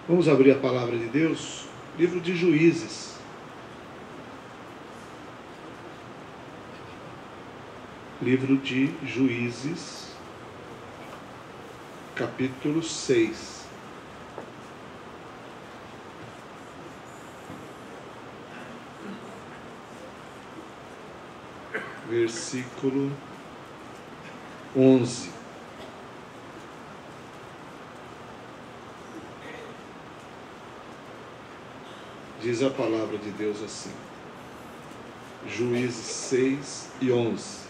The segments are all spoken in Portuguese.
Vamos abrir a palavra de Deus, livro de Juízes. Livro de Juízes, capítulo 6. Versículo 11. Diz a palavra de Deus assim, Juízes 6 e 11.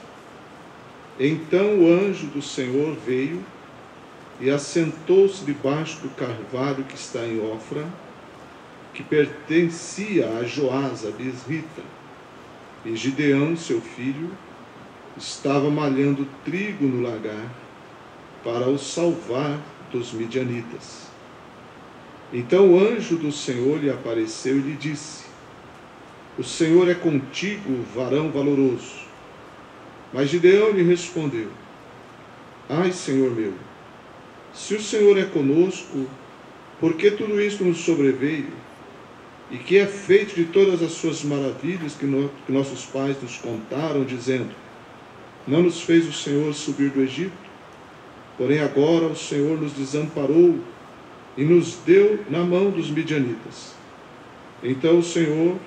Então o anjo do Senhor veio e assentou-se debaixo do carvalho que está em Ofra, que pertencia a Joás, a Bisrita. E Gideão, seu filho, estava malhando trigo no lagar para o salvar dos midianitas. Então o anjo do Senhor lhe apareceu e lhe disse: O Senhor é contigo, varão valoroso. Mas Gideão lhe respondeu: Ai, Senhor meu, se o Senhor é conosco, por que tudo isto nos sobreveio? E que é feito de todas as suas maravilhas que nossos pais nos contaram, dizendo: Não nos fez o Senhor subir do Egito? Porém agora o Senhor nos desamparou e nos deu na mão dos midianitas. Então o Senhor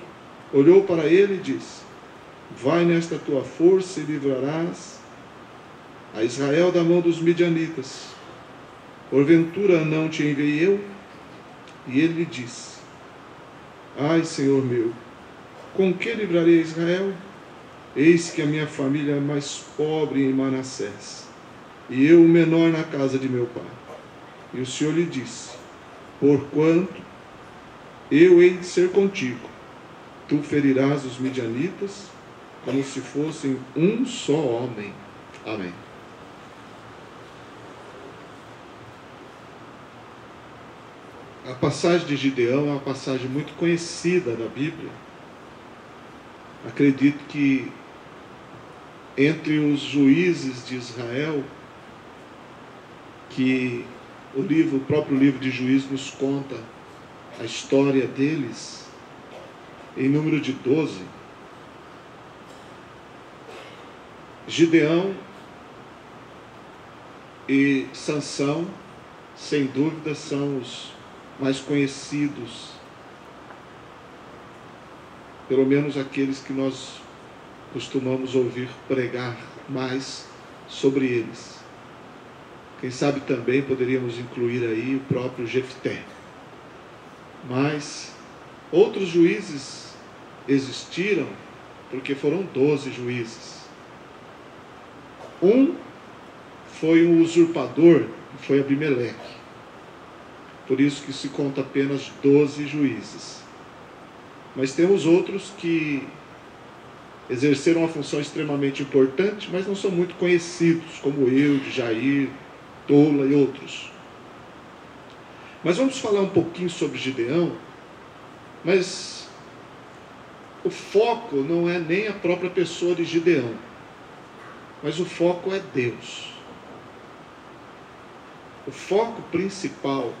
olhou para ele e disse: Vai nesta tua força e livrarás a Israel da mão dos midianitas. Porventura não te enviei eu? E ele lhe disse: Ai, Senhor meu, com que livrarei Israel? Eis que a minha família é mais pobre em Manassés, e eu o menor na casa de meu pai. E o Senhor lhe disse: Porquanto eu hei de ser contigo, tu ferirás os midianitas como se fossem um só homem. Amém. A passagem de Gideão é uma passagem muito conhecida da Bíblia. Acredito que entre os juízes de Israel, que o próprio livro de Juízes nos conta a história deles, em número de 12, Gideão e Sansão, sem dúvida, são os mais conhecidos, pelo menos aqueles que nós costumamos ouvir pregar mais sobre eles. Quem sabe também poderíamos incluir aí o próprio Jefté. Mas outros juízes existiram, porque foram 12 juízes. Um foi um usurpador, que foi Abimeleque. Por isso que se conta apenas 12 juízes. Mas temos outros que exerceram uma função extremamente importante, mas não são muito conhecidos, como Eude, Jair, Tola e outros. Mas vamos falar um pouquinho sobre Gideão, mas o foco não é nem a própria pessoa de Gideão, mas o foco é Deus. O foco principal,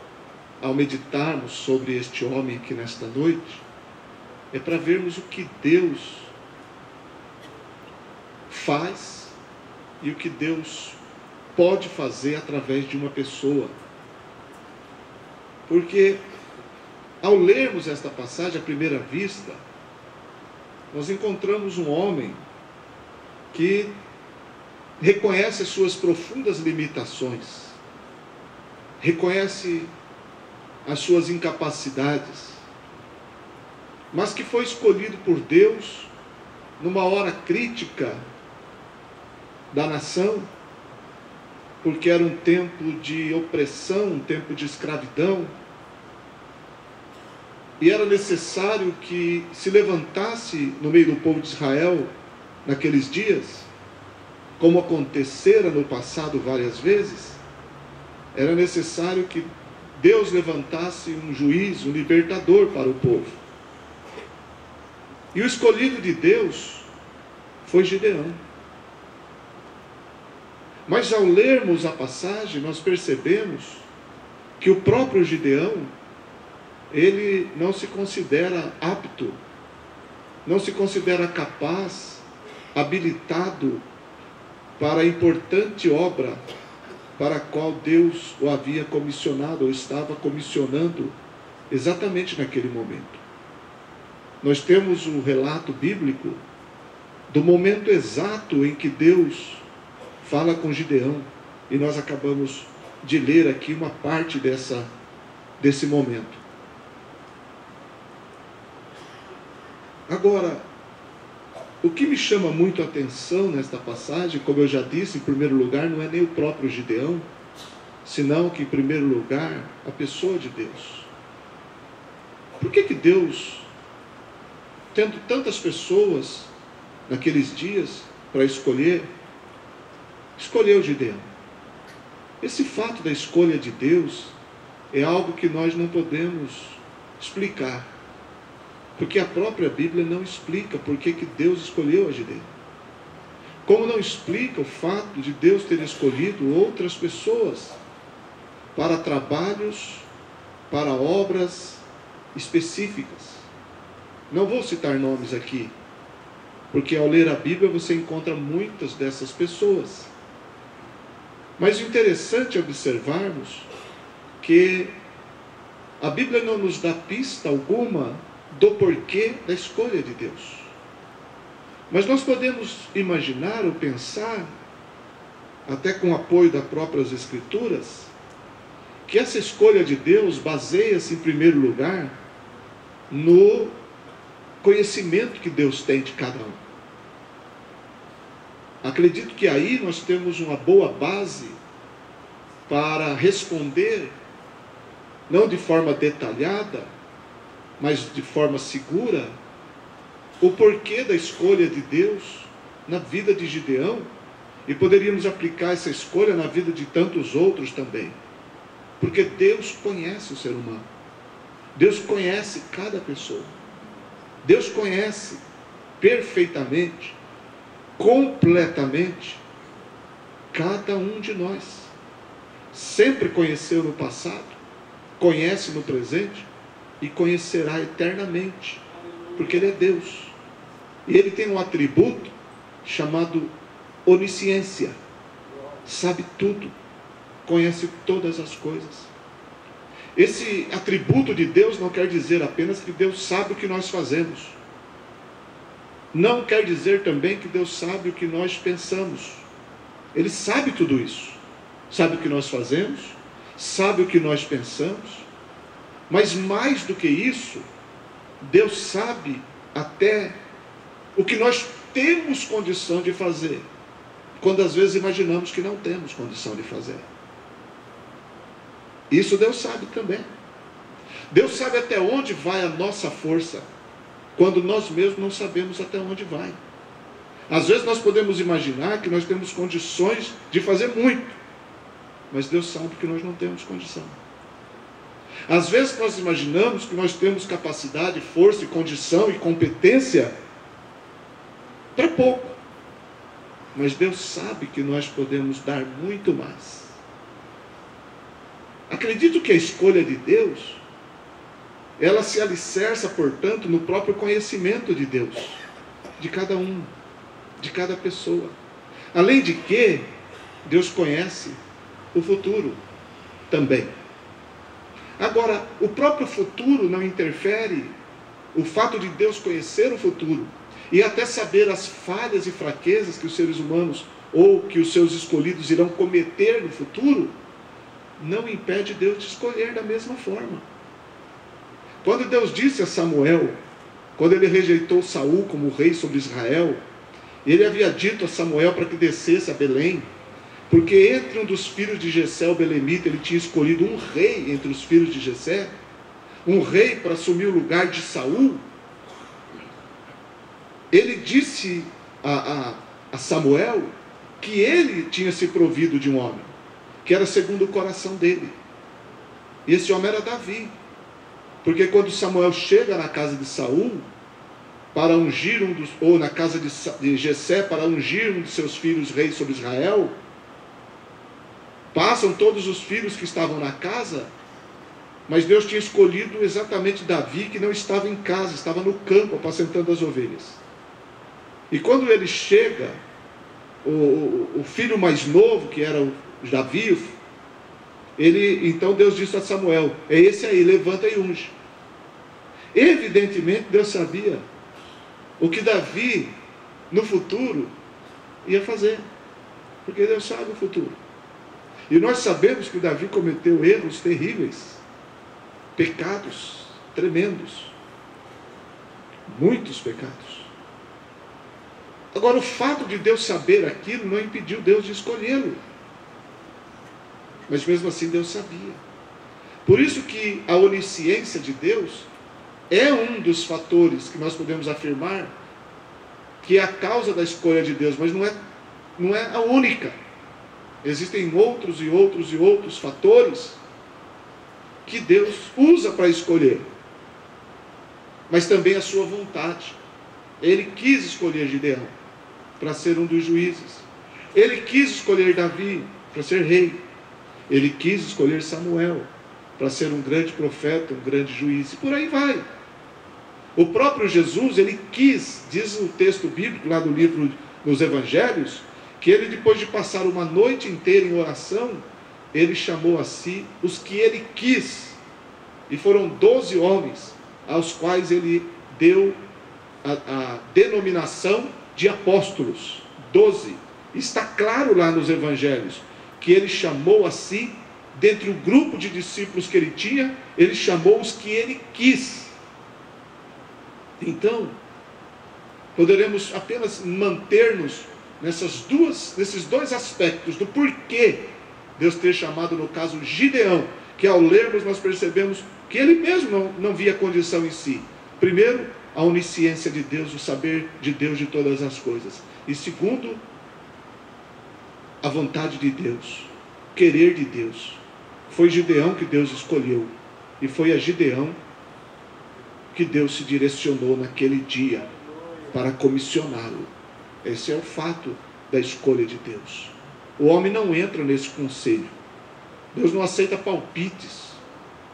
ao meditarmos sobre este homem aqui nesta noite, é para vermos o que Deus faz e o que Deus pode fazer através de uma pessoa. Porque ao lermos esta passagem à primeira vista, nós encontramos um homem que reconhece as suas profundas limitações, reconhece as suas incapacidades, mas que foi escolhido por Deus numa hora crítica da nação, porque era um tempo de opressão, um tempo de escravidão, e era necessário que se levantasse no meio do povo de Israel naqueles dias, como acontecera no passado várias vezes, era necessário que Deus levantasse um juiz, um libertador para o povo. E o escolhido de Deus foi Gideão. Mas ao lermos a passagem, nós percebemos que o próprio Gideão ele não se considera apto, não se considera capaz, habilitado para a importante obra para a qual Deus o havia comissionado, ou estava comissionando exatamente naquele momento. Nós temos um relato bíblico do momento exato em que Deus fala com Gideão, e nós acabamos de ler aqui uma parte desse momento. Agora, o que me chama muito a atenção nesta passagem, como eu já disse, em primeiro lugar, não é nem o próprio Gideão, senão que, em primeiro lugar, a pessoa de Deus. Por que Deus, tendo tantas pessoas naqueles dias para escolheu Gideão? Esse fato da escolha de Deus é algo que nós não podemos explicar, porque a própria Bíblia não explica por que Deus escolheu a Gideão. Como não explica o fato de Deus ter escolhido outras pessoas para trabalhos, para obras específicas. Não vou citar nomes aqui, porque ao ler a Bíblia você encontra muitas dessas pessoas. Mas o interessante é observarmos que a Bíblia não nos dá pista alguma do porquê da escolha de Deus. Mas nós podemos imaginar ou pensar, até com o apoio das próprias Escrituras, que essa escolha de Deus baseia-se em primeiro lugar no conhecimento que Deus tem de cada um. Acredito que aí nós temos uma boa base para responder, não de forma detalhada, mas de forma segura, o porquê da escolha de Deus na vida de Gideão, e poderíamos aplicar essa escolha na vida de tantos outros também, porque Deus conhece o ser humano, Deus conhece cada pessoa, Deus conhece perfeitamente, completamente, cada um de nós. Sempre conheceu no passado, conhece no presente e conhecerá eternamente, porque Ele é Deus. E Ele tem um atributo chamado onisciência. Sabe tudo, conhece todas as coisas. Esse atributo de Deus não quer dizer apenas que Deus sabe o que nós fazemos. Não quer dizer também que Deus sabe o que nós pensamos. Ele sabe tudo isso. Sabe o que nós fazemos, sabe o que nós pensamos. Mas mais do que isso, Deus sabe até o que nós temos condição de fazer, quando às vezes imaginamos que não temos condição de fazer. Isso Deus sabe também. Deus sabe até onde vai a nossa força, quando nós mesmos não sabemos até onde vai. Às vezes nós podemos imaginar que nós temos condições de fazer muito, mas Deus sabe que nós não temos condição. Às vezes nós imaginamos que nós temos capacidade, força e condição e competência para pouco, mas Deus sabe que nós podemos dar muito mais. Acredito que a escolha de Deus, ela se alicerça, portanto, no próprio conhecimento de Deus, de cada um, de cada pessoa. Além de que, Deus conhece o futuro também. Agora, o próprio futuro não interfere, o fato de Deus conhecer o futuro e até saber as falhas e fraquezas que os seres humanos ou que os seus escolhidos irão cometer no futuro, não impede Deus de escolher da mesma forma. Quando Deus disse a Samuel, quando ele rejeitou Saul como rei sobre Israel, ele havia dito a Samuel para que descesse a Belém, porque entre um dos filhos de Jessé, o belemita, ele tinha escolhido um rei entre os filhos de Jessé, um rei para assumir o lugar de Saul. Ele disse a Samuel que ele tinha se provido de um homem, que era segundo o coração dele. E esse homem era Davi. Porque quando Samuel chega na casa de Saul, para ungir ou na casa de Jessé, para ungir um de seus filhos rei sobre Israel, passam todos os filhos que estavam na casa, Mas Deus tinha escolhido exatamente Davi, que não estava em casa, estava no campo apacentando as ovelhas. E quando ele chega, o filho mais novo, que era o Davi, então Deus disse a Samuel: é esse aí, levanta e unge. Evidentemente Deus sabia o que Davi no futuro ia fazer, porque Deus sabe o futuro. E nós sabemos que Davi cometeu erros terríveis, pecados tremendos, muitos pecados. Agora, o fato de Deus saber aquilo não impediu Deus de escolhê-lo. Mas mesmo assim Deus sabia. Por isso que a onisciência de Deus é um dos fatores que nós podemos afirmar que é a causa da escolha de Deus, mas não é a única. Existem outros e outros e outros fatores que Deus usa para escolher. Mas também a sua vontade. Ele quis escolher Gideão para ser um dos juízes. Ele quis escolher Davi para ser rei. Ele quis escolher Samuel para ser um grande profeta, um grande juiz. E por aí vai. O próprio Jesus, ele quis, diz o texto bíblico lá do livro dos Evangelhos, que ele, depois de passar uma noite inteira em oração, ele chamou a si os que ele quis. E foram 12 homens aos quais ele deu a denominação de apóstolos. 12. Está claro lá nos Evangelhos que ele chamou a si, dentre o grupo de discípulos que ele tinha, ele chamou os que ele quis. Então, poderemos apenas manter-nos nesses dois aspectos do porquê Deus ter chamado, no caso, Gideão, que ao lermos nós percebemos que ele mesmo não via condição em si. Primeiro, a onisciência de Deus, o saber de Deus de todas as coisas. E segundo, a vontade de Deus, querer de Deus. Foi Gideão que Deus escolheu, e foi a Gideão que Deus se direcionou naquele dia para comissioná-lo. Esse é o fato da escolha de Deus. O homem não entra nesse conselho. Deus não aceita palpites.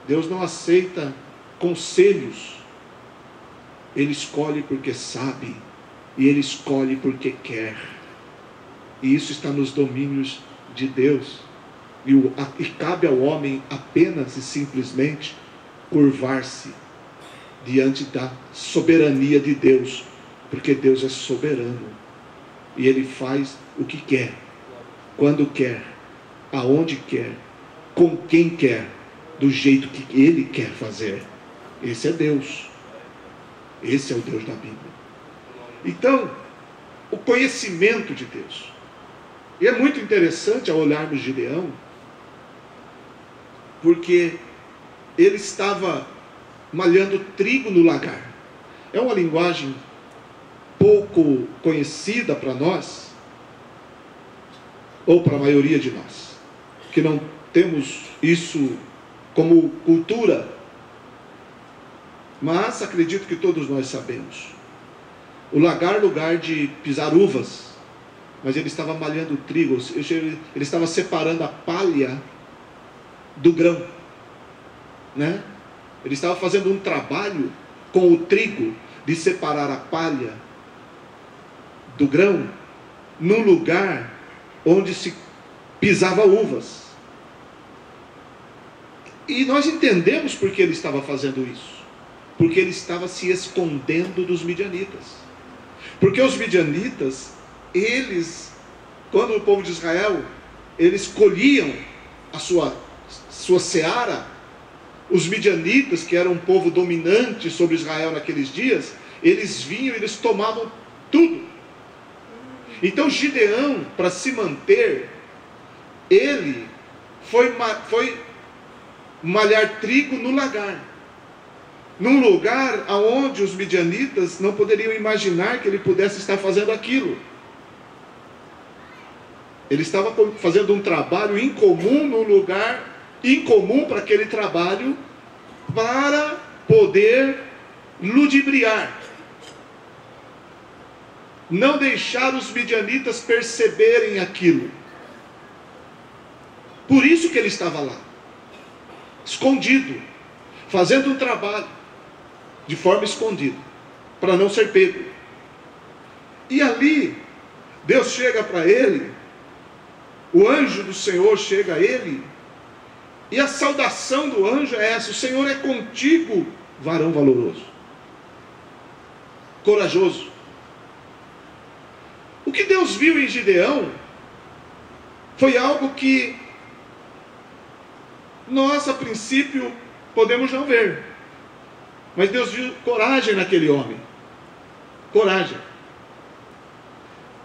Deus não aceita conselhos. Ele escolhe porque sabe, e ele escolhe porque quer. E isso está nos domínios de Deus. E cabe ao homem apenas e simplesmente curvar-se diante da soberania de Deus, porque Deus é soberano e Ele faz o que quer, quando quer, aonde quer, com quem quer, do jeito que Ele quer fazer. Esse é Deus. Esse é o Deus da Bíblia. Então, o conhecimento de Deus. E é muito interessante ao olharmos Gideão, porque ele estava malhando trigo no lagar. É uma linguagem pouco conhecida para nós, ou para a maioria de nós, que não temos isso como cultura, mas acredito que todos nós sabemos. O lagar, lugar de pisar uvas, mas ele estava malhando trigo, ele estava separando a palha do grão, né? Ele estava fazendo um trabalho com o trigo de separar a palha do grão num lugar onde se pisava uvas. E nós entendemos por que ele estava fazendo isso. Porque ele estava se escondendo dos midianitas. Porque os midianitas, eles, quando o povo de Israel, eles colhiam a sua seara, os midianitas, que eram um povo dominante sobre Israel naqueles dias, eles vinham e eles tomavam tudo. Então Gideão, para se manter, ele foi malhar trigo no lagar, num lugar onde os midianitas não poderiam imaginar que ele pudesse estar fazendo aquilo. Ele estava fazendo um trabalho incomum num lugar incomum para aquele trabalho, para poder ludibriar, não deixar os midianitas perceberem aquilo. Por isso que ele estava lá, escondido, fazendo um trabalho de forma escondida, para não ser pego. E ali, Deus chega para ele, o anjo do Senhor chega a ele, e a saudação do anjo é essa: o Senhor é contigo, varão valoroso, corajoso. O que Deus viu em Gideão foi algo que nós, a princípio, podemos não ver. Mas Deus viu coragem naquele homem. Coragem.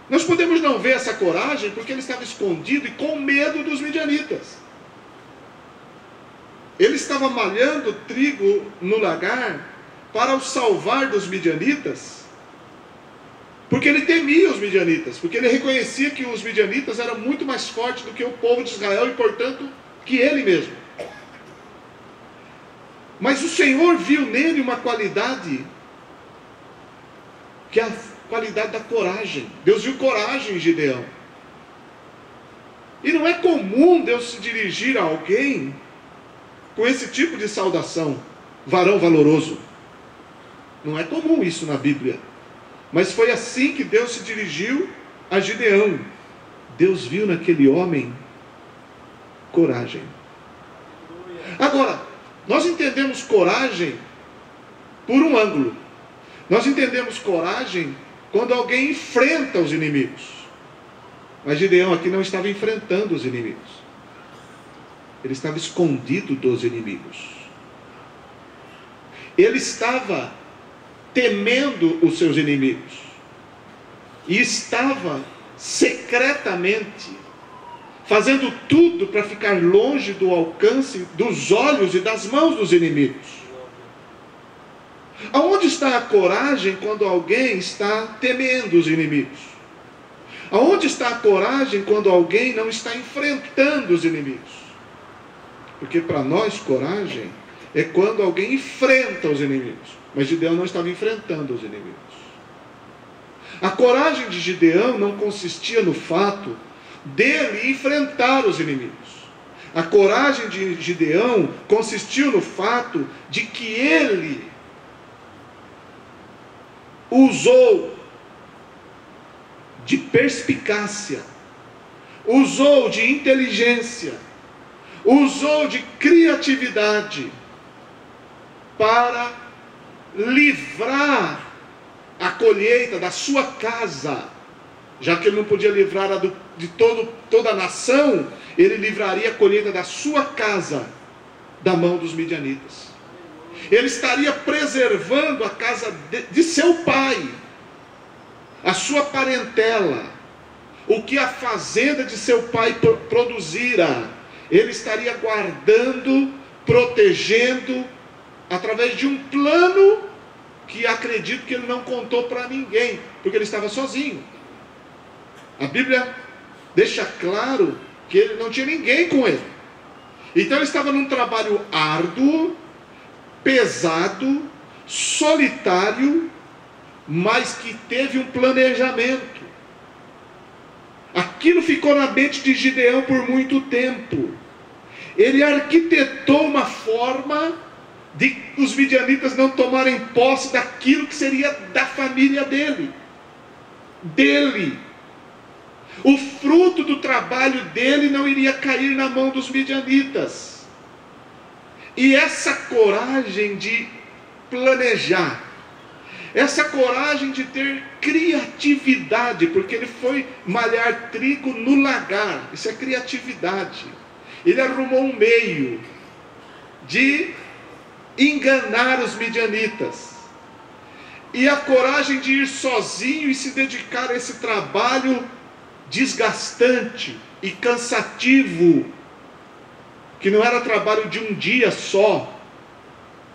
Nós podemos não ver essa coragem porque ele estava escondido e com medo dos midianitas. Ele estava malhando trigo no lagar para o salvar dos midianitas, porque ele temia os midianitas, porque ele reconhecia que os midianitas eram muito mais fortes do que o povo de Israel e, portanto, que ele mesmo. Mas o Senhor viu nele uma qualidade, que é a qualidade da coragem. Deus viu coragem em Gideão. E não é comum Deus se dirigir a alguém com esse tipo de saudação: varão valoroso. Não é comum isso na Bíblia. Mas foi assim que Deus se dirigiu a Gideão. Deus viu naquele homem coragem. Agora, nós entendemos coragem por um ângulo. Nós entendemos coragem quando alguém enfrenta os inimigos. Mas Gideão aqui não estava enfrentando os inimigos. Ele estava escondido dos inimigos. Ele estava temendo os seus inimigos. E estava secretamente fazendo tudo para ficar longe do alcance dos olhos e das mãos dos inimigos. Aonde está a coragem quando alguém está temendo os inimigos? Aonde está a coragem quando alguém não está enfrentando os inimigos? Porque para nós coragem é quando alguém enfrenta os inimigos. Mas Gideão não estava enfrentando os inimigos. A coragem de Gideão não consistia no fato dele enfrentar os inimigos. A coragem de Gideão consistiu no fato de que ele usou de perspicácia, usou de inteligência, usou de criatividade para livrar a colheita da sua casa. Já que ele não podia livrar de toda a nação, ele livraria a colheita da sua casa da mão dos midianitas. Ele estaria preservando a casa de seu pai, a sua parentela, o que a fazenda de seu pai produzira. Ele estaria guardando, protegendo, através de um plano que acredito que ele não contou para ninguém, porque ele estava sozinho. A Bíblia deixa claro que ele não tinha ninguém com ele. Então ele estava num trabalho árduo, pesado, solitário, mas que teve um planejamento. Aquilo ficou na mente de Gideão por muito tempo. Ele arquitetou uma forma de os midianitas não tomarem posse daquilo que seria da família dele. O fruto do trabalho dele não iria cair na mão dos midianitas. E essa coragem de planejar, essa coragem de ter criatividade, porque ele foi malhar trigo no lagar, isso é criatividade. Ele arrumou um meio de enganar os midianitas. E a coragem de ir sozinho e se dedicar a esse trabalho desgastante e cansativo, que não era trabalho de um dia só.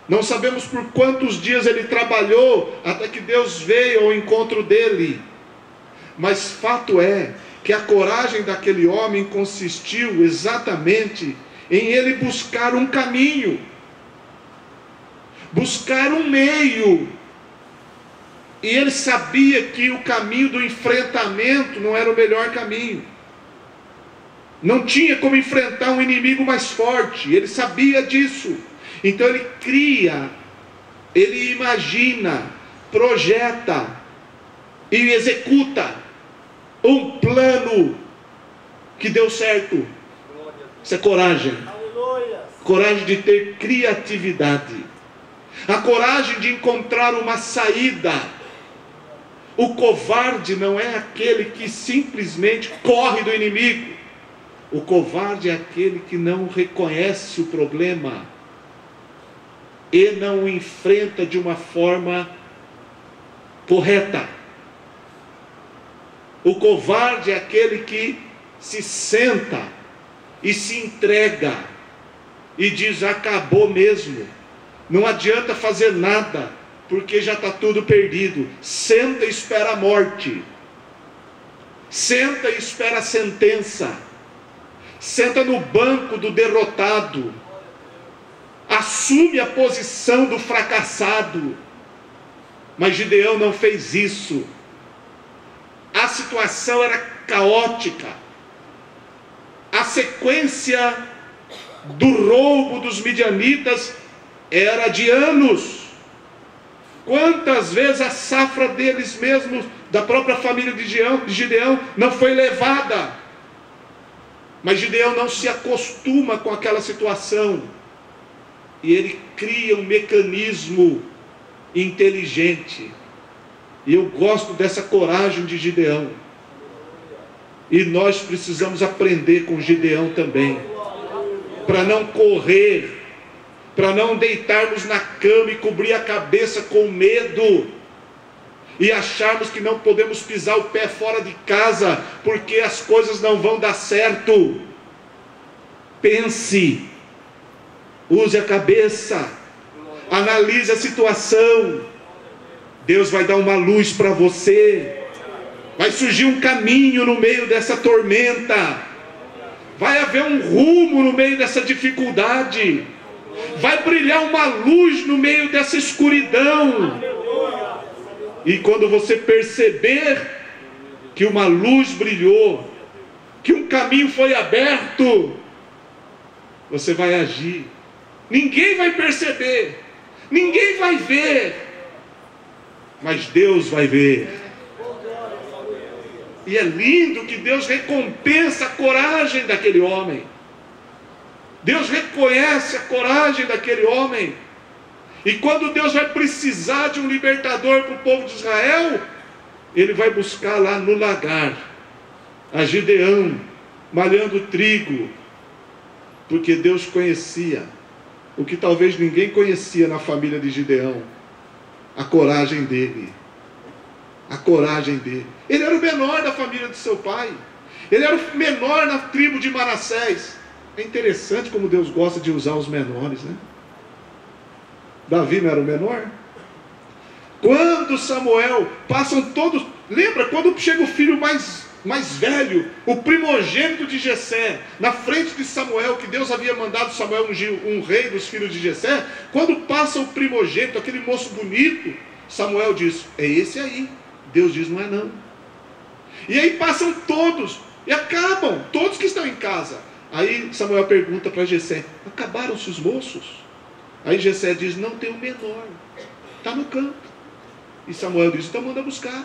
Não sabemos por quantos dias ele trabalhou até que Deus veio ao encontro dele. Mas fato é que a coragem daquele homem consistiu exatamente em ele buscar um caminho, buscar um meio. E ele sabia que o caminho do enfrentamento não era o melhor caminho. Não tinha como enfrentar um inimigo mais forte. Ele sabia disso. Então ele cria, ele imagina, projeta e executa um plano que deu certo. Isso é coragem. Coragem de ter criatividade. A coragem de encontrar uma saída. O covarde não é aquele que simplesmente corre do inimigo. O covarde é aquele que não reconhece o problema e não o enfrenta de uma forma correta. O covarde é aquele que se senta e se entrega e diz: acabou mesmo, não adianta fazer nada, porque já está tudo perdido. Senta e espera a morte, senta e espera a sentença, senta no banco do derrotado, assume a posição do fracassado. Mas Gideão não fez isso. A situação era caótica. A sequência do roubo dos midianitas era de anos. Quantas vezes a safra deles mesmos, da própria família de Gideão, não foi levada? Mas Gideão não se acostuma com aquela situação. E ele cria um mecanismo inteligente. E eu gosto dessa coragem de Gideão. E nós precisamos aprender com Gideão também. Para não correr, para não deitarmos na cama e cobrir a cabeça com medo. E acharmos que não podemos pisar o pé fora de casa, porque as coisas não vão dar certo. Pense. Use a cabeça. Analise a situação. Deus vai dar uma luz para você. Vai surgir um caminho no meio dessa tormenta. Vai haver um rumo no meio dessa dificuldade. Vai brilhar uma luz no meio dessa escuridão. E quando você perceber que uma luz brilhou, que um caminho foi aberto, você vai agir. Ninguém vai perceber, ninguém vai ver, mas Deus vai ver. E é lindo que Deus recompensa a coragem daquele homem. Deus reconhece a coragem daquele homem. E quando Deus vai precisar de um libertador para o povo de Israel, Ele vai buscar lá no lagar a Gideão, malhando trigo, porque Deus conhecia o que talvez ninguém conhecia na família de Gideão: a coragem dele. A coragem dele. Ele era o menor da família de seu pai. Ele era o menor na tribo de Manassés. É interessante como Deus gosta de usar os menores, né? Davi não era o menor? Quando Samuel, passam todos... Lembra quando chega o filho mais velho, o primogênito de Jessé, na frente de Samuel, que Deus havia mandado Samuel ungir um rei dos filhos de Jessé. Quando passa o primogênito, aquele moço bonito, Samuel diz: é esse aí. Deus diz: não é não. E aí passam todos, e acabam, todos que estão em casa. Aí Samuel pergunta para Jessé: acabaram-se os moços? Aí Jessé diz: não, tem o menor, está no campo. E Samuel diz: então manda buscar.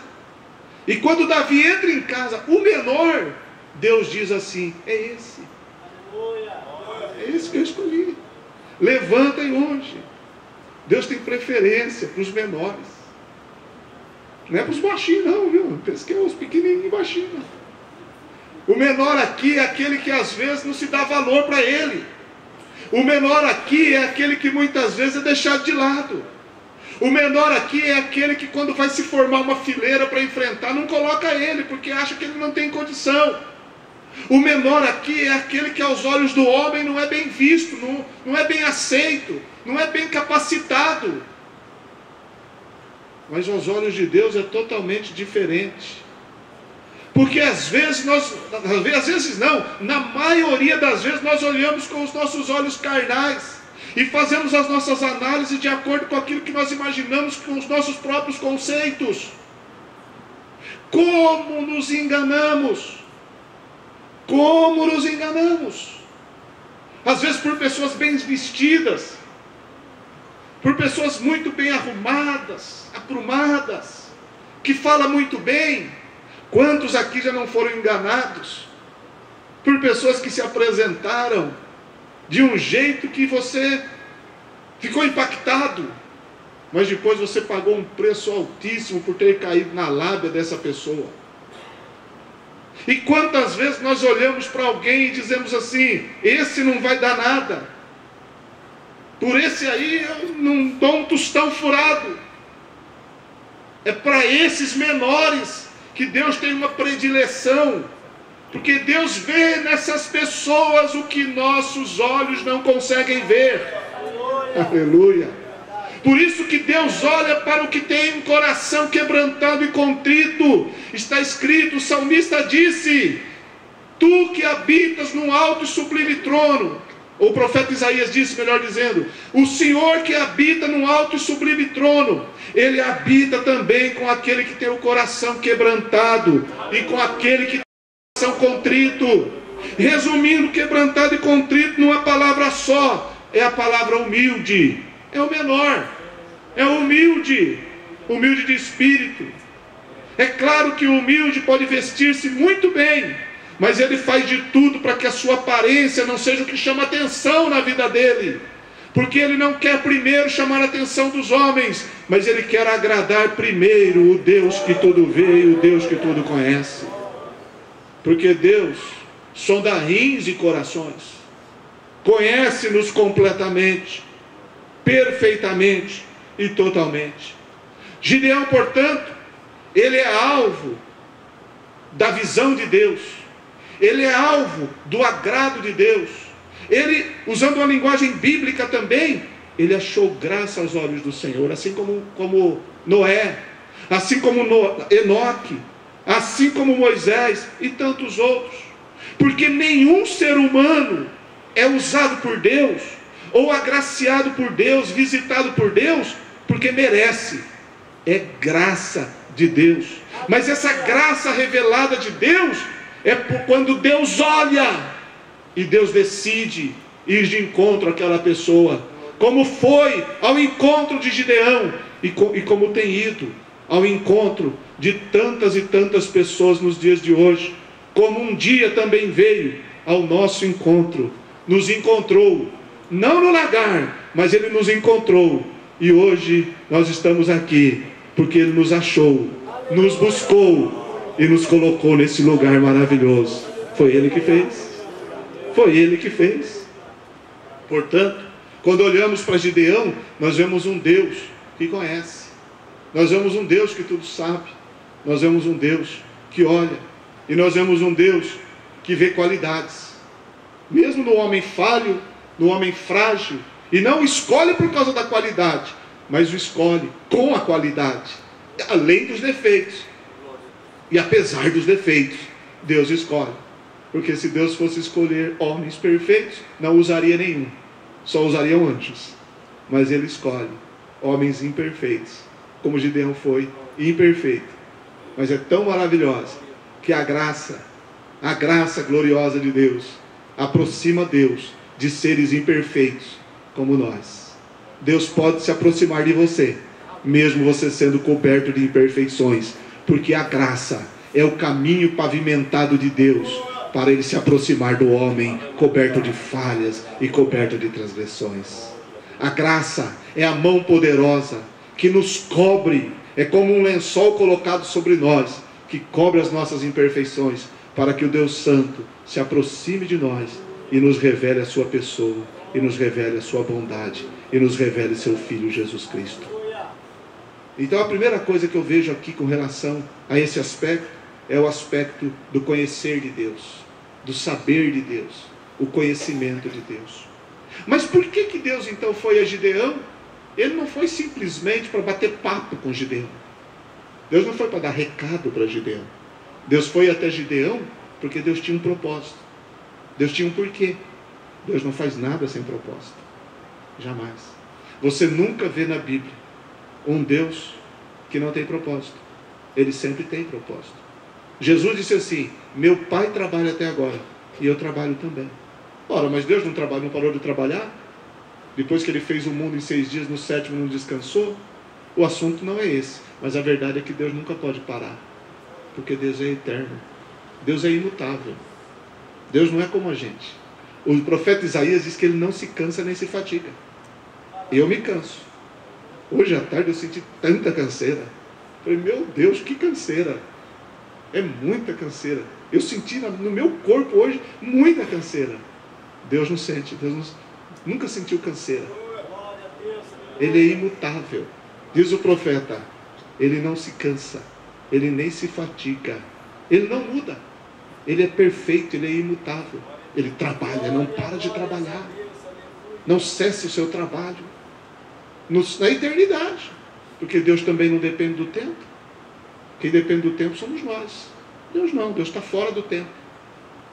E quando Davi entra em casa, o menor, Deus diz assim: é esse. É esse que eu escolhi. Levanta e unge. Deus tem preferência para os menores. Não é para os baixinhos não, viu? Pensa que é os pequenininhos e baixinhos. O menor aqui é aquele que às vezes não se dá valor para ele. O menor aqui é aquele que muitas vezes é deixado de lado. O menor aqui é aquele que quando vai se formar uma fileira para enfrentar, não coloca ele, porque acha que ele não tem condição. O menor aqui é aquele que aos olhos do homem não é bem visto, não é bem aceito, não é bem capacitado. Mas aos olhos de Deus é totalmente diferente. Porque às vezes na maioria das vezes nós olhamos com os nossos olhos carnais e fazemos as nossas análises de acordo com aquilo que nós imaginamos com os nossos próprios conceitos. Como nos enganamos? Como nos enganamos? Às vezes por pessoas bem vestidas, por pessoas muito bem arrumadas, aprumadas, que falam muito bem. Quantos aqui já não foram enganados por pessoas que se apresentaram de um jeito que você ficou impactado, mas depois você pagou um preço altíssimo por ter caído na lábia dessa pessoa? E quantas vezes nós olhamos para alguém e dizemos assim: esse não vai dar nada, por esse aí eu não dou um tostão furado. É para esses menores que Deus tem uma predileção, porque Deus vê nessas pessoas o que nossos olhos não conseguem ver. Aleluia. Por isso que Deus olha para o que tem um coração quebrantado e contrito. Está escrito, o salmista disse: tu que habitas num alto e sublime trono. Ou o profeta Isaías disse, melhor dizendo, o Senhor que habita num alto e sublime trono, Ele habita também com aquele que tem o coração quebrantado e com aquele que tem o coração contrito. Resumindo, quebrantado e contrito numa palavra só, é a palavra humilde. É o menor, é o humilde, humilde de espírito. É claro que o humilde pode vestir-se muito bem, mas ele faz de tudo para que a sua aparência não seja o que chama atenção na vida dele, porque ele não quer primeiro chamar a atenção dos homens, mas ele quer agradar primeiro o Deus que tudo vê e o Deus que tudo conhece, porque Deus sonda rins e corações, conhece-nos completamente, perfeitamente e totalmente. Gideão, portanto, ele é alvo da visão de Deus, ele é alvo do agrado de Deus. Ele, usando uma linguagem bíblica também, ele achou graça aos olhos do Senhor, assim como Noé, assim como Enoque, assim como Moisés e tantos outros, porque nenhum ser humano é usado por Deus, ou agraciado por Deus, visitado por Deus, porque merece. É graça de Deus. Mas essa graça revelada de Deus é quando Deus olha e Deus decide ir de encontro àquela pessoa, como foi ao encontro de Gideão e como tem ido ao encontro de tantas e tantas pessoas nos dias de hoje, como um dia também veio ao nosso encontro, nos encontrou, não no lagar, mas Ele nos encontrou, e hoje nós estamos aqui, porque Ele nos achou, nos buscou, e nos colocou nesse lugar maravilhoso. Foi Ele que fez, foi Ele que fez. Portanto, quando olhamos para Gideão, nós vemos um Deus que conhece, nós vemos um Deus que tudo sabe, nós vemos um Deus que olha, e nós vemos um Deus que vê qualidades, mesmo no homem falho, no homem frágil, e não escolhe por causa da qualidade, mas o escolhe com a qualidade, além dos defeitos, e apesar dos defeitos, Deus escolhe, porque se Deus fosse escolher homens perfeitos, não usaria nenhum, só usariam anjos, mas Ele escolhe homens imperfeitos, como Gideão foi imperfeito, mas é tão maravilhosa, que a graça gloriosa de Deus, aproxima Deus de seres imperfeitos como nós. Deus pode se aproximar de você, mesmo você sendo coberto de imperfeições, porque a graça é o caminho pavimentado de Deus para Ele se aproximar do homem coberto de falhas e coberto de transgressões. A graça é a mão poderosa que nos cobre, é como um lençol colocado sobre nós, que cobre as nossas imperfeições, para que o Deus Santo se aproxime de nós e nos revele a sua pessoa, e nos revele a sua bondade, e nos revele seu Filho Jesus Cristo. Então a primeira coisa que eu vejo aqui com relação a esse aspecto, é o aspecto do conhecer de Deus, do saber de Deus, o conhecimento de Deus. Mas por que Deus então foi a Gideão? Ele não foi simplesmente para bater papo com Gideão. Deus não foi para dar recado para Gideão. Deus foi até Gideão porque Deus tinha um propósito. Deus tinha um porquê. Deus não faz nada sem propósito. Jamais. Você nunca vê na Bíblia um Deus que não tem propósito. Ele sempre tem propósito. Jesus disse assim: meu Pai trabalha até agora, e eu trabalho também. Ora, mas Deus não parou de trabalhar? depois que ele fez o mundo em 6 dias, no 7º não descansou? O assunto não é esse, mas a verdade é que Deus nunca pode parar, porque Deus é eterno, Deus é imutável, Deus não é como a gente. O profeta Isaías diz que ele não se cansa nem se fatiga. Eu me canso. Hoje à tarde eu senti tanta canseira. Falei, meu Deus, que canseira. É muita canseira. Eu senti no meu corpo hoje muita canseira. Deus não sente, nunca sentiu canseira. Ele é imutável. Diz o profeta, ele não se cansa, ele nem se fatiga, ele não muda, ele é perfeito, ele é imutável. Ele trabalha, não para de trabalhar, não cesse o seu trabalho na eternidade, porque Deus também não depende do tempo. Quem depende do tempo somos nós. Deus não, Deus está fora do tempo.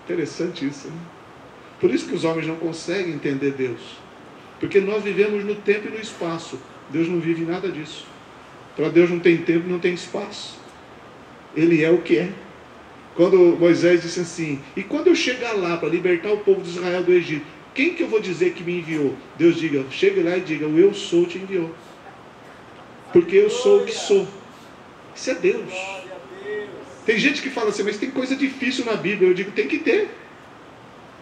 Interessante isso, né? Por isso que os homens não conseguem entender Deus, porque nós vivemos no tempo e no espaço. Deus não vive nada disso. Para Deus não tem tempo, não tem espaço. Ele é o que é. Quando Moisés disse assim, e quando eu chegar lá para libertar o povo de Israel do Egito, quem que eu vou dizer que me enviou? Deus diga, chegue lá e diga, o eu sou te enviou. Porque eu sou o que sou. Isso é Deus. Tem gente que fala assim, mas tem coisa difícil na Bíblia. Eu digo, tem que ter,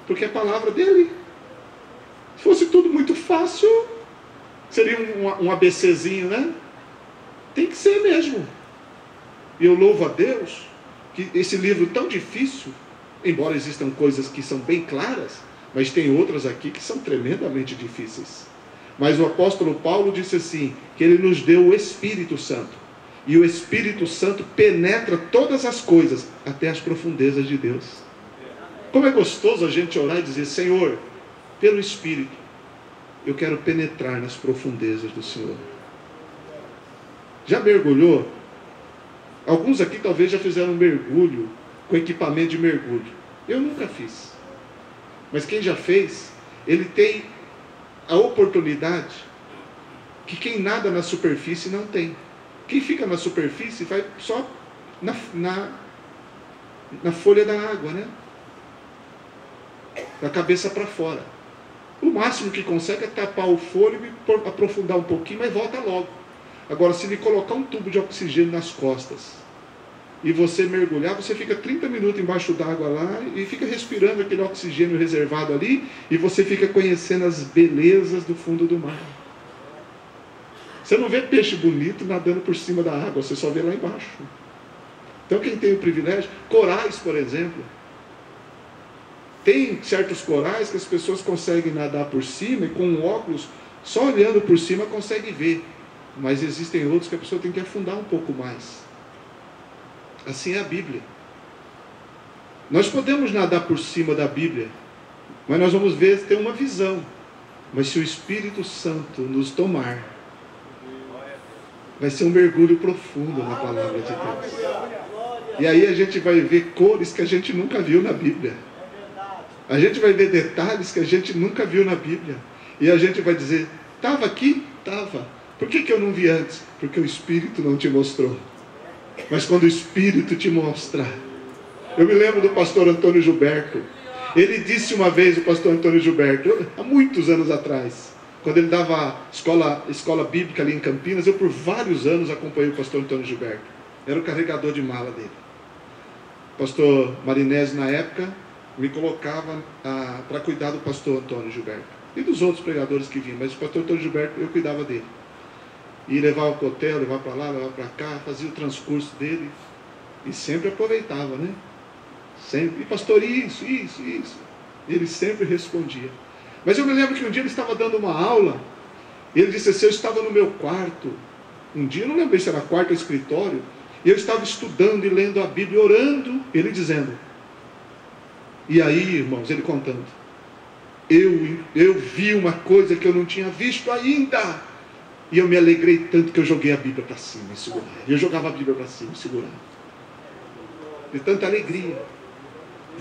porque é a palavra dele. Se fosse tudo muito fácil, seria um ABCzinho, né? Tem que ser mesmo. E eu louvo a Deus que esse livro tão difícil, embora existam coisas que são bem claras, mas tem outras aqui que são tremendamente difíceis. Mas o apóstolo Paulo disse assim, que ele nos deu o Espírito Santo. E o Espírito Santo penetra todas as coisas, até as profundezas de Deus. Como é gostoso a gente orar e dizer, Senhor, pelo Espírito, eu quero penetrar nas profundezas do Senhor. Já mergulhou? Alguns aqui talvez já fizeram um mergulho com equipamento de mergulho. Eu nunca fiz. Mas quem já fez, ele tem a oportunidade que quem nada na superfície não tem. Quem fica na superfície vai só na folha da água, né? Da cabeça para fora. O máximo que consegue é tapar o fôlego e aprofundar um pouquinho, mas volta logo. Agora, se ele colocar um tubo de oxigênio nas costas e você mergulhar, você fica 30 minutos embaixo d'água lá e fica respirando aquele oxigênio reservado ali e você fica conhecendo as belezas do fundo do mar. Você não vê peixe bonito nadando por cima da água, você só vê lá embaixo. Então quem tem o privilégio, corais, por exemplo, tem certos corais que as pessoas conseguem nadar por cima e com um óculos, só olhando por cima consegue ver. Mas existem outros que a pessoa tem que afundar um pouco mais. Assim é a Bíblia. Nós podemos nadar por cima da Bíblia, mas nós vamos ver, ter uma visão. Mas se o Espírito Santo nos tomar, vai ser um mergulho profundo na palavra de Deus. E aí a gente vai ver cores que a gente nunca viu na Bíblia. A gente vai ver detalhes que a gente nunca viu na Bíblia. E a gente vai dizer, estava aqui? Estava. Por que eu não vi antes? Porque o Espírito não te mostrou. Mas quando o Espírito te mostrar. Eu me lembro do pastor Antônio Gilberto. Ele disse uma vez, o pastor Antônio Gilberto, há muitos anos atrás, quando ele dava escola bíblica ali em Campinas, eu por vários anos acompanhei o pastor Antônio Gilberto. Era o carregador de mala dele. O pastor Marinese, na época, me colocava para cuidar do pastor Antônio Gilberto. E dos outros pregadores que vinham, mas o pastor Antônio Gilberto, eu cuidava dele. E levava para o hotel, levava para lá, levava para cá, fazia o transcurso dele. E sempre aproveitava, né? Sempre. E pastor, isso. E ele sempre respondia. Mas eu me lembro que um dia ele estava dando uma aula, e ele disse assim, eu estava no meu quarto, um dia, eu não lembro se era quarto ou escritório, e eu estava estudando e lendo a Bíblia, orando, ele dizendo, e aí, irmãos, ele contando, eu vi uma coisa que eu não tinha visto ainda, e eu me alegrei tanto que eu joguei a Bíblia para cima e segurava, eu jogava a Bíblia para cima e segurava, de tanta alegria,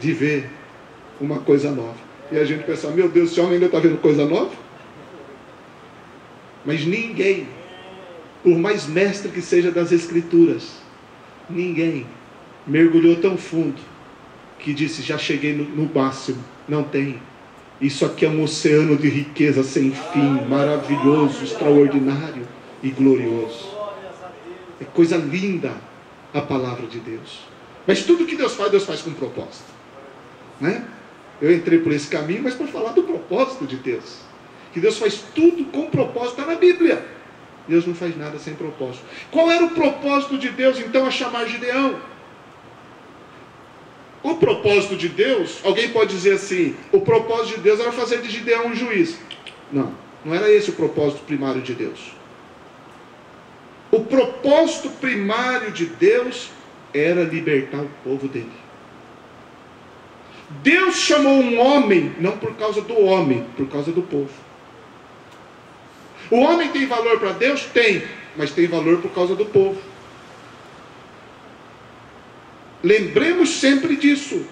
de ver uma coisa nova. E a gente pensa, meu Deus, esse homem ainda está vendo coisa nova? Mas ninguém, por mais mestre que seja das Escrituras, ninguém mergulhou tão fundo que disse, já cheguei no máximo. Não tem. Isso aqui é um oceano de riqueza sem fim, maravilhoso, extraordinário e glorioso. É coisa linda a palavra de Deus. Mas tudo que Deus faz com propósito, né? Eu entrei por esse caminho, mas para falar do propósito de Deus. Que Deus faz tudo com propósito, está na Bíblia. Deus não faz nada sem propósito. Qual era o propósito de Deus, então, a chamar Gideão? O propósito de Deus, alguém pode dizer assim, o propósito de Deus era fazer de Gideão um juiz. Não, não era esse o propósito primário de Deus. O propósito primário de Deus era libertar o povo dele. Deus chamou um homem, não por causa do homem, por causa do povo. O homem tem valor para Deus? Tem, mas tem valor por causa do povo. Lembremos sempre disso.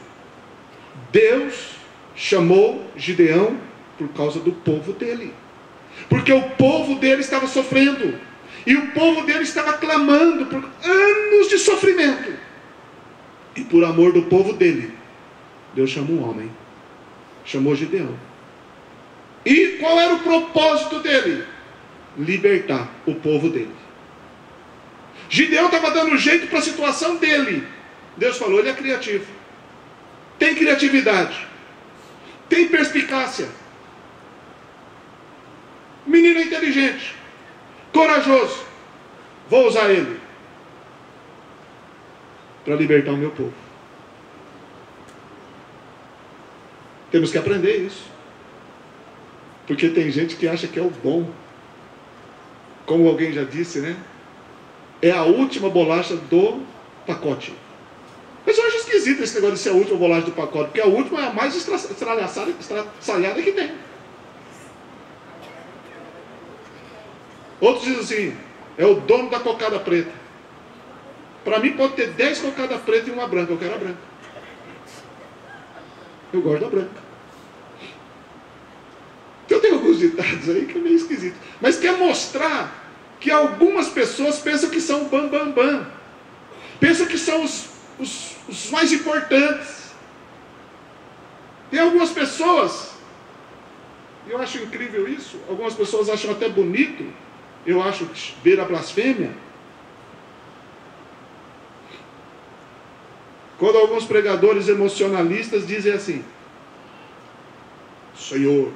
Deus chamou Gideão por causa do povo dele. Porque o povo dele estava sofrendo. E o povo dele estava clamando por anos de sofrimento. E por amor do povo dele, Deus chamou um homem. Chamou Gideão. E qual era o propósito dele? Libertar o povo dele. Gideão estava dando jeito para a situação dele. Deus falou, ele é criativo. Tem criatividade. Tem perspicácia. Menino é inteligente. Corajoso. Vou usar ele para libertar o meu povo. Temos que aprender isso. Porque tem gente que acha que é o bom. Como alguém já disse, né? É a última bolacha do pacote. Mas eu acho esquisito esse negócio de ser a última bolacha do pacote, porque a última é a mais estraçalhada que tem. Outros dizem assim, é o dono da cocada preta. Para mim pode ter 10 cocadas pretas e uma branca, eu quero a branca. Eu gosto da branca. Então tem alguns ditados aí que é meio esquisito. Mas quer mostrar que algumas pessoas pensam que são bam. Pensam que são os mais importantes. Tem algumas pessoas, eu acho incrível isso, algumas pessoas acham até bonito, eu acho que beira a blasfêmia, quando alguns pregadores emocionalistas dizem assim, Senhor,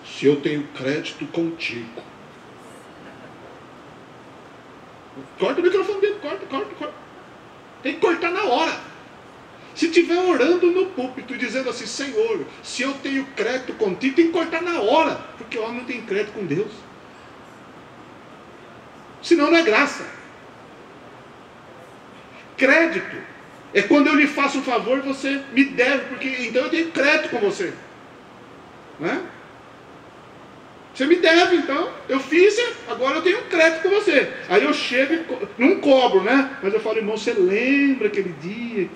se eu tenho crédito contigo, corta o microfone dele, corta. Tem que cortar na hora. Se estiver orando no púlpito e dizendo assim, Senhor, se eu tenho crédito contigo, tem que cortar na hora, porque o homem não tem crédito com Deus. Senão não é graça. Crédito é quando eu lhe faço um favor e você me deve, porque então eu tenho crédito com você. Né? Você me deve, então, eu fiz, agora eu tenho crédito com você. Aí eu chego e não cobro, né? Mas eu falo, irmão, você lembra aquele dia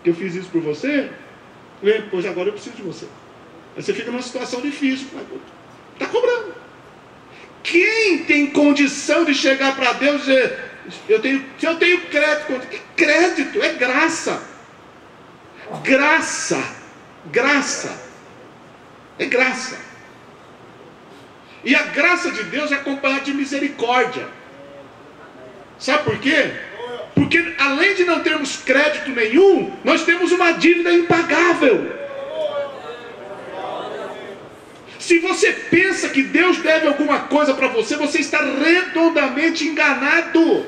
que eu fiz isso por você? Lembro, pois agora eu preciso de você. Aí você fica numa situação difícil, está cobrando. Quem tem condição de chegar para Deus e dizer, se eu tenho crédito, que crédito? É graça. Graça. É graça. E a graça de Deus é acompanhada de misericórdia. Sabe por quê? Porque além de não termos crédito nenhum, nós temos uma dívida impagável. Se você pensa que Deus deve alguma coisa para você, você está redondamente enganado.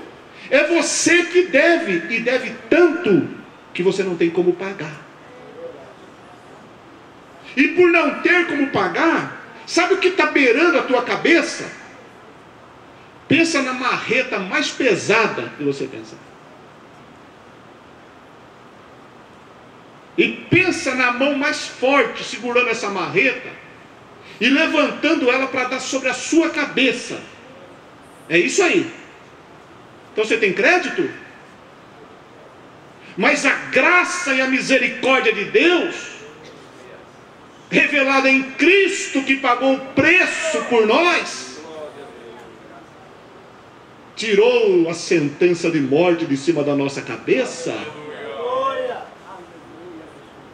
É você que deve, e deve tanto que você não tem como pagar. E por não ter como pagar, sabe o que está beirando a tua cabeça? Pensa na marreta mais pesada que você pensa. E pensa na mão mais forte segurando essa marreta e levantando ela para dar sobre a sua cabeça. É isso aí. Então você tem crédito? Mas a graça e a misericórdia de Deus, revelada em Cristo, que pagou o preço por nós, tirou a sentença de morte de cima da nossa cabeça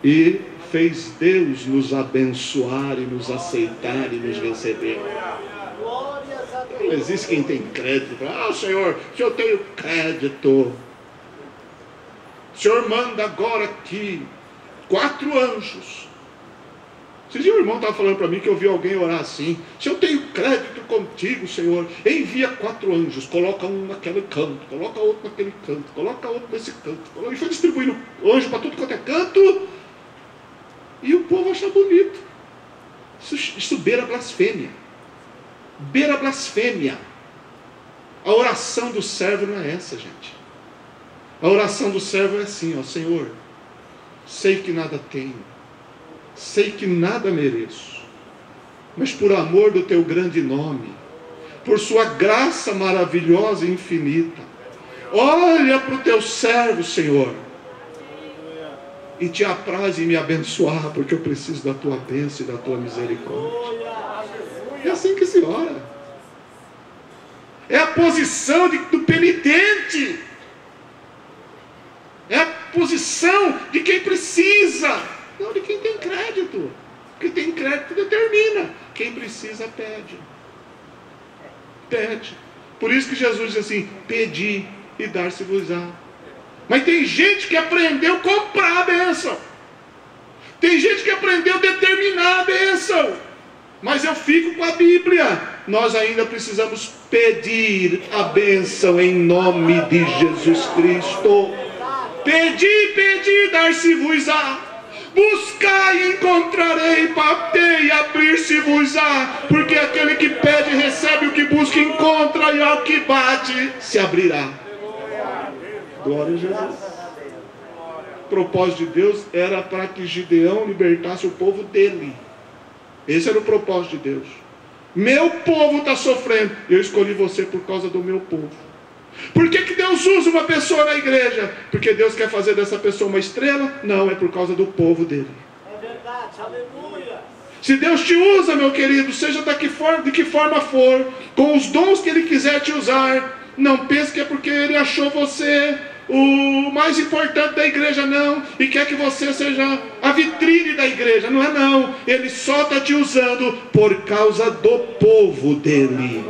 e fez Deus nos abençoar e nos aceitar e nos receber. Não existe quem tem crédito. Senhor, se eu tenho crédito, o Senhor manda agora aqui 4 anjos. Esses dias o irmão estava falando para mim que eu vi alguém orar assim: se eu tenho crédito contigo, Senhor, envia 4 anjos, coloca um naquele canto, coloca outro naquele canto, coloca outro nesse canto. E foi distribuindo anjo para tudo quanto é canto. E o povo acha bonito. Isso beira blasfêmia. Beira blasfêmia. A oração do servo não é essa, gente. A oração do servo é assim: Senhor, sei que nada tenho, sei que nada mereço, mas por amor do teu grande nome, por sua graça maravilhosa e infinita, olha para o teu servo, Senhor, e te apraz em me abençoar, porque eu preciso da tua bênção e da tua misericórdia. É assim que se ora. É a posição do penitente. É a posição de quem precisa, não de quem tem crédito. Porque tem crédito determina. Quem precisa pede. Pede. Por isso que Jesus diz assim: pedi e dar-se-vos-á. Mas tem gente que aprendeu a comprar a bênção. Tem gente que aprendeu a determinar a bênção. Mas eu fico com a Bíblia. Nós ainda precisamos pedir a bênção em nome de Jesus Cristo. Pedi, dar-se-vos-á. Buscai e encontrarei, batei e abrir-se-vos-á. Porque aquele que pede recebe, o que busca encontra, e ao que bate se abrirá. Glória a Jesus. O propósito de Deus era para que Gideão libertasse o povo dele. Esse era o propósito de Deus. Meu povo está sofrendo, eu escolhi você por causa do meu povo. Por que Deus usa uma pessoa na igreja? Porque Deus quer fazer dessa pessoa uma estrela? Não, é por causa do povo dele. É verdade, aleluia. Se Deus te usa, meu querido, seja de que forma for, com os dons que Ele quiser te usar, não pense que é porque Ele achou você o mais importante da igreja, não, e quer que você seja a vitrine da igreja. Não é não. Ele só está te usando por causa do povo dele.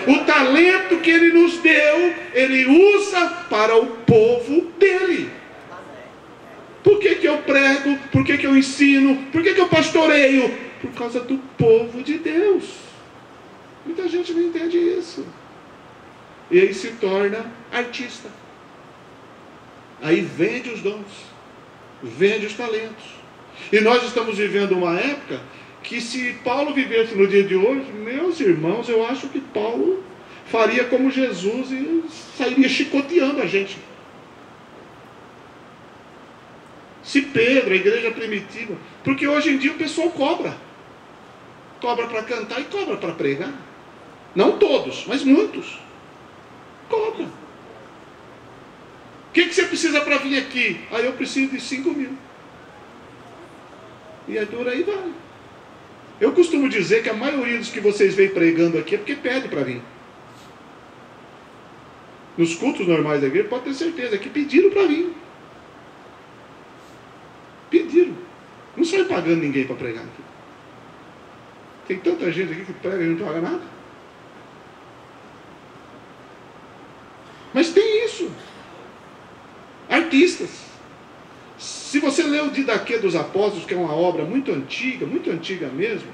O talento que Ele nos deu, Ele usa para o povo dele. Por que eu prego? Por que eu ensino? Por que eu pastoreio? Por causa do povo de Deus. Muita gente não entende isso. E aí se torna artista. Aí vende os dons, vende os talentos. E nós estamos vivendo uma época que, se Paulo vivesse no dia de hoje, meus irmãos, eu acho que Paulo faria como Jesus e sairia chicoteando a gente. Se Pedro, a igreja primitiva, porque hoje em dia o pessoal cobra para cantar e cobra para pregar. Não todos, mas muitos cobram. O que você precisa para vir aqui? Eu preciso de 5.000. E aí por aí vai. Eu costumo dizer que a maioria dos que vocês veem pregando aqui é porque pede para vir. Nos cultos normais da igreja, pode ter certeza que pediram para vir. Pediram. Não sai pagando ninguém para pregar aqui. Tem tanta gente aqui que prega e não paga nada. Mas tem isso. Artistas. Se você lê o Didaquê dos Apóstolos, que é uma obra muito antiga mesmo,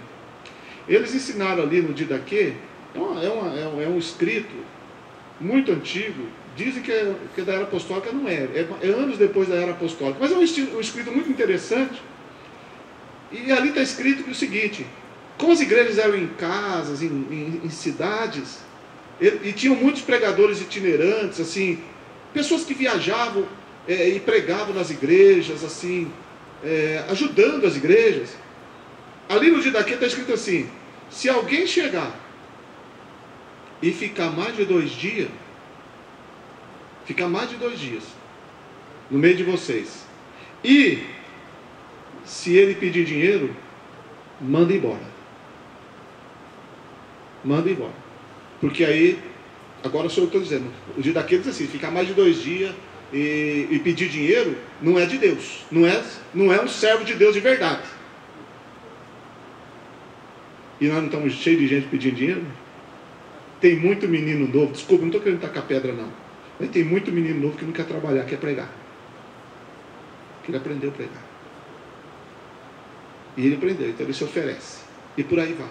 eles ensinaram ali no Didaquê, é um escrito muito antigo, dizem que é da era apostólica, não é anos depois da era apostólica, mas é um escrito muito interessante, e ali está escrito que o seguinte: como as igrejas eram em casas, em cidades, e tinham muitos pregadores itinerantes, assim, pessoas que viajavam e pregavam nas igrejas, assim, ajudando as igrejas. Ali no Didaquê está escrito assim: se alguém chegar e ficar mais de 2 dias, no meio de vocês, e se ele pedir dinheiro, manda embora. Porque aí, agora sou eu que estou dizendo, o Didaquê diz assim: ficar mais de 2 dias, e pedir dinheiro, não é de Deus. Não é um servo de Deus de verdade. E nós não estamos cheios de gente pedindo dinheiro? Tem muito menino novo, desculpa, não estou querendo tacar pedra não, mas tem muito menino novo que não quer trabalhar, quer pregar. Que ele aprendeu a pregar. E ele aprendeu, então ele se oferece. E por aí vai.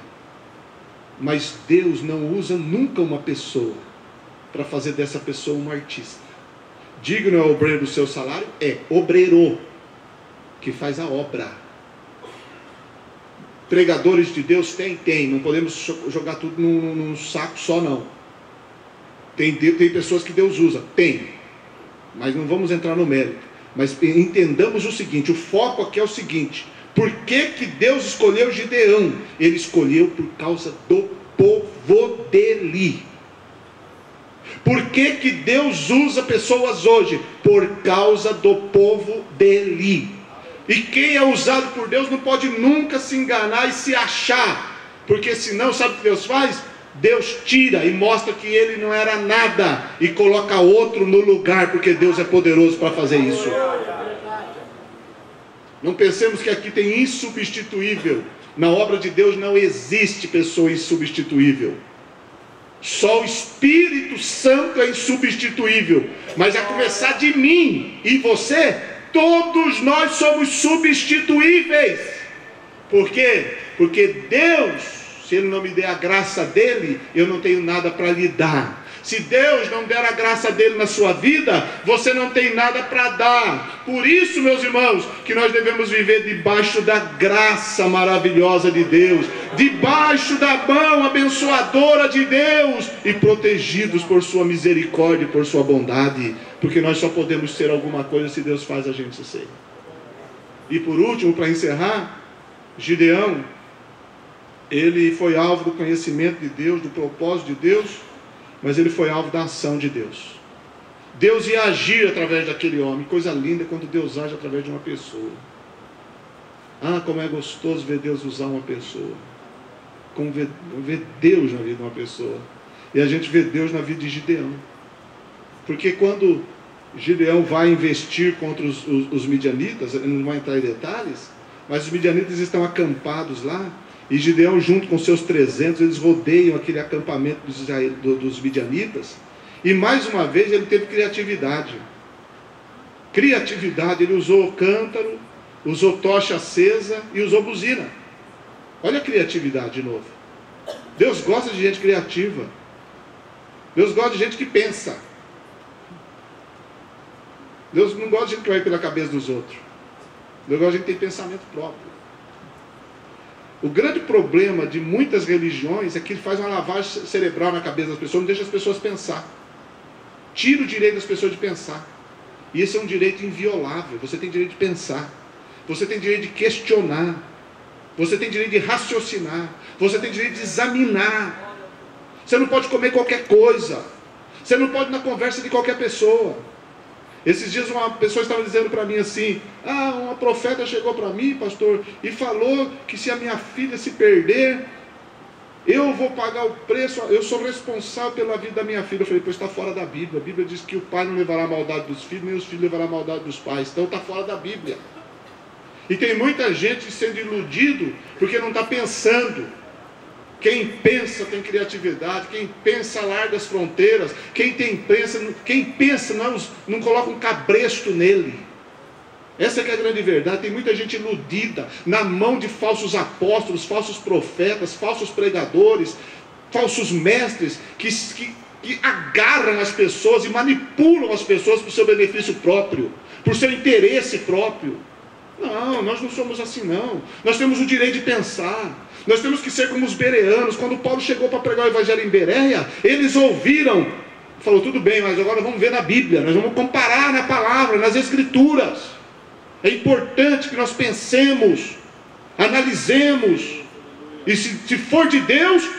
Mas Deus não usa nunca uma pessoa para fazer dessa pessoa um artista. Digno é o obreiro do seu salário? É obreiro que faz a obra. Pregadores de Deus tem. Não podemos jogar tudo num saco só não. Tem pessoas que Deus usa, tem. Mas não vamos entrar no mérito. Mas entendamos o seguinte, o foco aqui é o seguinte: por que Deus escolheu Gideão? Ele escolheu por causa do povo dele. Por que Deus usa pessoas hoje? Por causa do povo dele. E quem é usado por Deus não pode nunca se enganar e se achar, porque senão, sabe o que Deus faz? Deus tira e mostra que ele não era nada e coloca outro no lugar, porque Deus é poderoso para fazer isso. Não pensemos que aqui tem insubstituível. Na obra de Deus não existe pessoa insubstituível. Só o Espírito Santo é insubstituível. Mas a começar de mim e você, todos nós somos substituíveis. Por quê? Porque Deus, se Ele não me der a graça dEle, eu não tenho nada para lhe dar. Se Deus não der a graça dEle na sua vida, você não tem nada para dar. Por isso, meus irmãos, que nós devemos viver debaixo da graça maravilhosa de Deus, debaixo da mão abençoadora de Deus, e protegidos por sua misericórdia e por sua bondade, porque nós só podemos ser alguma coisa se Deus faz a gente ser. E por último, para encerrar, Gideão, ele foi alvo do conhecimento de Deus, do propósito de Deus, mas ele foi alvo da ação de Deus. Deus ia agir através daquele homem. Coisa linda quando Deus age através de uma pessoa. Ah, como é gostoso ver Deus usar uma pessoa. Como ver Deus na vida de uma pessoa. E a gente vê Deus na vida de Gideão. Porque quando Gideão vai investir contra os midianitas, ele não vai entrar em detalhes, mas os midianitas estão acampados lá, e Gideão, junto com seus 300, eles rodeiam aquele acampamento dos midianitas. E mais uma vez ele teve criatividade. Ele usou cântaro, usou tocha acesa e usou buzina. Olha a criatividade de novo. Deus gosta de gente criativa. Deus gosta de gente que pensa. Deus não gosta de gente que vai pela cabeça dos outros. Deus gosta de gente que tem pensamento próprio. O grande problema de muitas religiões é que ele faz uma lavagem cerebral na cabeça das pessoas, não deixa as pessoas pensar. Tira o direito das pessoas de pensar. E esse é um direito inviolável. Você tem direito de pensar. Você tem direito de questionar. Você tem direito de raciocinar. Você tem direito de examinar. Você não pode comer qualquer coisa. Você não pode ir na conversa de qualquer pessoa. Esses dias uma pessoa estava dizendo para mim assim: uma profeta chegou para mim, pastor, e falou que se a minha filha se perder, eu vou pagar o preço, eu sou responsável pela vida da minha filha. Eu falei: pois está fora da Bíblia. A Bíblia diz que o pai não levará a maldade dos filhos, nem os filhos levarão a maldade dos pais. Então está fora da Bíblia. E tem muita gente sendo iludido porque não está pensando. Quem pensa tem criatividade, quem pensa larga as fronteiras, quem pensa não coloca um cabresto nele. Essa que é a grande verdade. Tem muita gente iludida na mão de falsos apóstolos, falsos profetas, falsos pregadores, falsos mestres que agarram as pessoas e manipulam as pessoas para o seu benefício próprio, por seu interesse próprio. Não, nós não somos assim não. Nós temos o direito de pensar. Nós temos que ser como os bereanos. Quando Paulo chegou para pregar o evangelho em Bereia, eles ouviram, falou: tudo bem, mas agora vamos ver na Bíblia, nós vamos comparar na palavra, nas escrituras. É importante que nós pensemos, analisemos, e se for de Deus,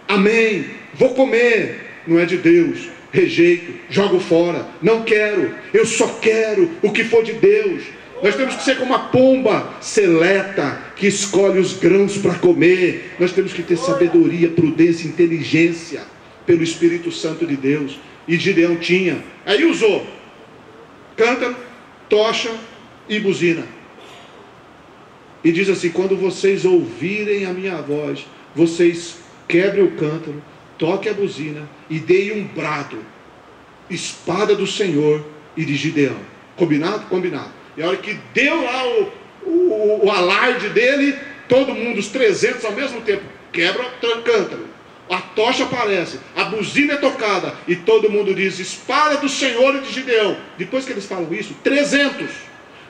amém, vou comer. Não é de Deus, rejeito, jogo fora, não quero, eu só quero o que for de Deus. Nós temos que ser como uma pomba seleta que escolhe os grãos para comer. Nós temos que ter sabedoria, prudência, inteligência pelo Espírito Santo de Deus. E Gideão tinha. Aí usou cântaro, tocha e buzina. E diz assim: quando vocês ouvirem a minha voz, vocês quebrem o cântaro, toquem a buzina e deem um brado, espada do Senhor e de Gideão. Combinado? Combinado. E a hora que deu lá o alarde dele, todo mundo, os 300 ao mesmo tempo, quebra o cântaro, a tocha aparece, a buzina é tocada, e todo mundo diz: espada do Senhor e de Gideão. Depois que eles falam isso, 300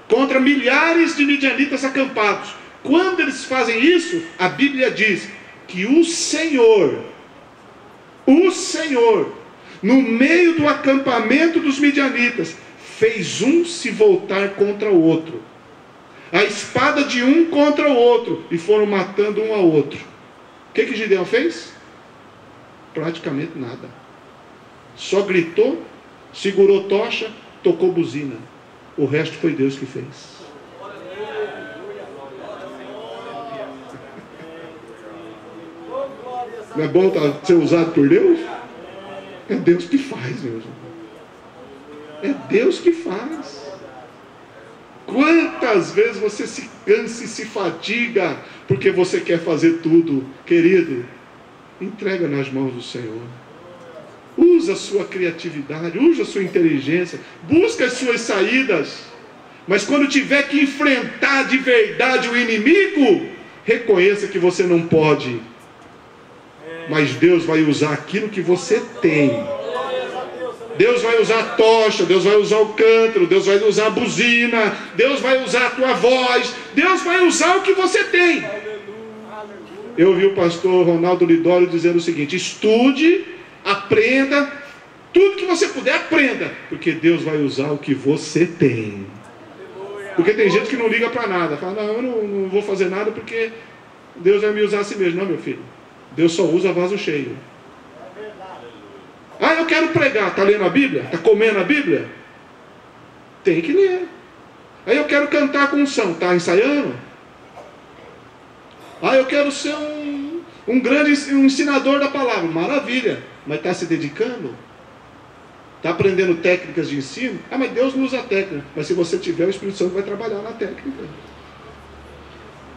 contra milhares de midianitas acampados. Quando eles fazem isso, a Bíblia diz que o Senhor, no meio do acampamento dos midianitas, fez um se voltar contra o outro, a espada de um contra o outro, e foram matando um ao outro. O que Gideão fez? Praticamente nada. Só gritou, segurou tocha, tocou buzina. O resto foi Deus que fez. Não é bom ser usado por Deus? É Deus que faz, meu irmão. É Deus que faz. Quantas vezes você se cansa e se fadiga porque você quer fazer tudo? Querido, entrega nas mãos do Senhor. Usa a sua criatividade, usa a sua inteligência, busca as suas saídas. Mas quando tiver que enfrentar de verdade o inimigo, reconheça que você não pode. Mas Deus vai usar aquilo que você tem. Deus vai usar a tocha, Deus vai usar o cântaro, Deus vai usar a buzina, Deus vai usar a tua voz, Deus vai usar o que você tem. Eu ouvi o pastor Ronaldo Lidório dizendo o seguinte: estude, aprenda, tudo que você puder, aprenda, porque Deus vai usar o que você tem. Porque tem gente que não liga para nada, fala: não, eu não vou fazer nada porque Deus vai me usar assim mesmo. Não, meu filho, Deus só usa vaso cheio. Ah, eu quero pregar. Está lendo a Bíblia? Está comendo a Bíblia? Tem que ler. Aí eu quero cantar com unção. Está ensaiando? Ah, eu quero ser um grande ensinador da palavra. Maravilha. Mas está se dedicando? Está aprendendo técnicas de ensino? Ah, mas Deus não usa técnica. Mas se você tiver, o Espírito Santo vai trabalhar na técnica.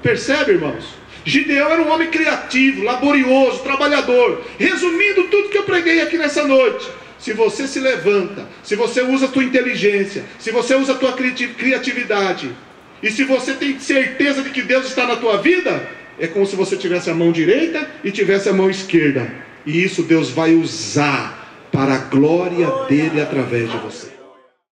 Percebe, irmãos? Gideão era um homem criativo, laborioso, trabalhador. Resumindo tudo que eu preguei aqui nessa noite: se você se levanta, se você usa a tua inteligência, se você usa a tua criatividade, e se você tem certeza de que Deus está na tua vida, é como se você tivesse a mão direita e tivesse a mão esquerda. E isso Deus vai usar para a glória dele através de você.